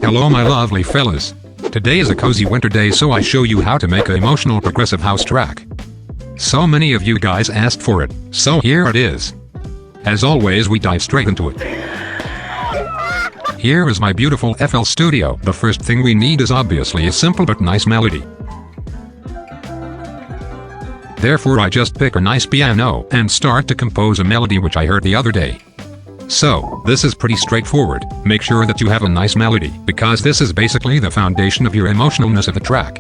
Hello my lovely fellas. Today is a cozy winter day, so I show you how to make an emotional progressive house track. So many of you guys asked for it, so here it is. As always, we dive straight into it. Here is my beautiful FL Studio. The first thing we need is obviously a simple but nice melody. Therefore I just pick a nice piano and start to compose a melody which I heard the other day. So, this is pretty straightforward. Make sure that you have a nice melody, because this is basically the foundation of your emotionalness of the track.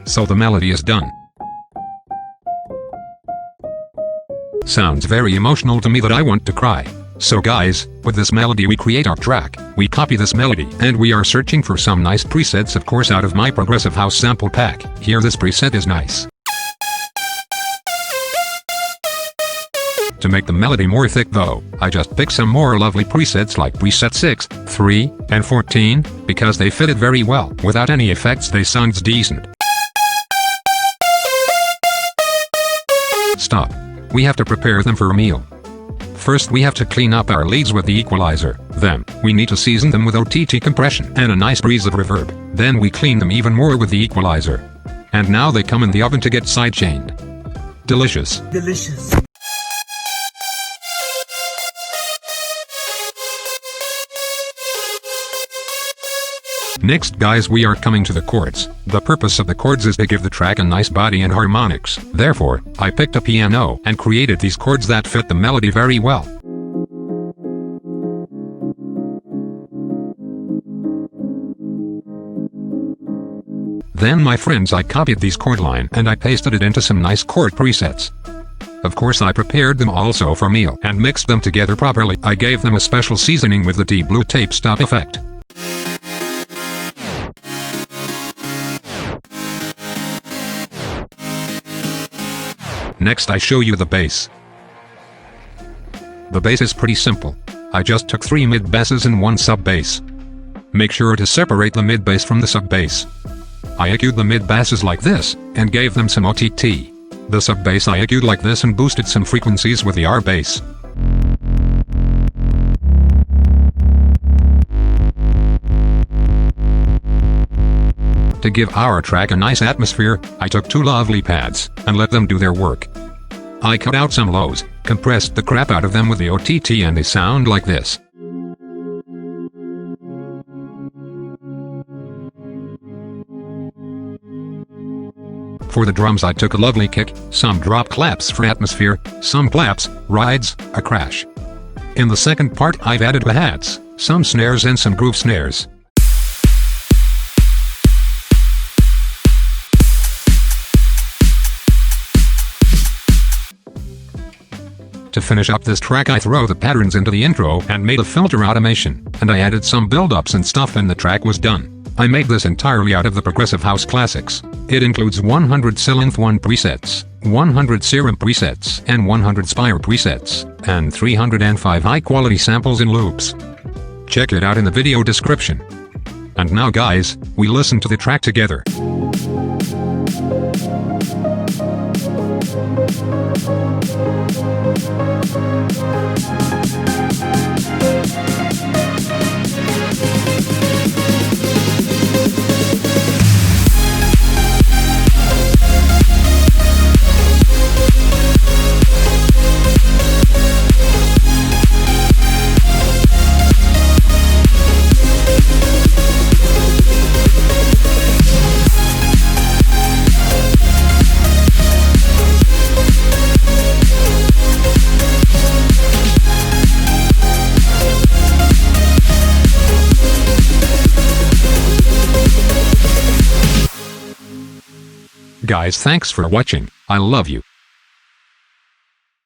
So the melody is done. Sounds very emotional to me that I want to cry. So guys, with this melody we create our track, we copy this melody, and we are searching for some nice presets, of course out of my Progressive House sample pack. Here this preset is nice. To make the melody more thick though, I just picked some more lovely presets like preset 6, 3, and 14, because they fitted very well. Without any effects they sounds decent. Stop. We have to prepare them for a meal. First we have to clean up our leads with the equalizer, then we need to season them with OTT compression and a nice breeze of reverb. Then we clean them even more with the equalizer. And now they come in the oven to get sidechained. Delicious. Delicious. Next guys, we are coming to the chords. The purpose of the chords is to give the track a nice body and harmonics. Therefore, I picked a piano and created these chords that fit the melody very well. Then my friends, I copied these chord line and I pasted it into some nice chord presets. Of course I prepared them also for meal and mixed them together properly. I gave them a special seasoning with the deep blue tape stop effect. Next I show you the bass. The bass is pretty simple. I just took 3 mid basses and 1 sub bass. Make sure to separate the mid bass from the sub bass. I EQ'd the mid basses like this, and gave them some OTT. The sub bass I EQ'd like this and boosted some frequencies with the R bass. To give our track a nice atmosphere, I took 2 lovely pads, and let them do their work. I cut out some lows, compressed the crap out of them with the OTT, and they sound like this. For the drums I took a lovely kick, some drop claps for atmosphere, some claps, rides, a crash. In the second part I've added hi-hats, some snares and some groove snares. To finish up this track I throw the patterns into the intro and made a filter automation, and I added some build-ups and stuff and the track was done. I made this entirely out of the Progressive House Classics. It includes 100 Synth 1 presets, 100 Serum presets, and 100 Spire presets, and 305 high-quality samples and loops. Check it out in the video description. And now guys, we listen to the track together. Guys, thanks for watching. I love you.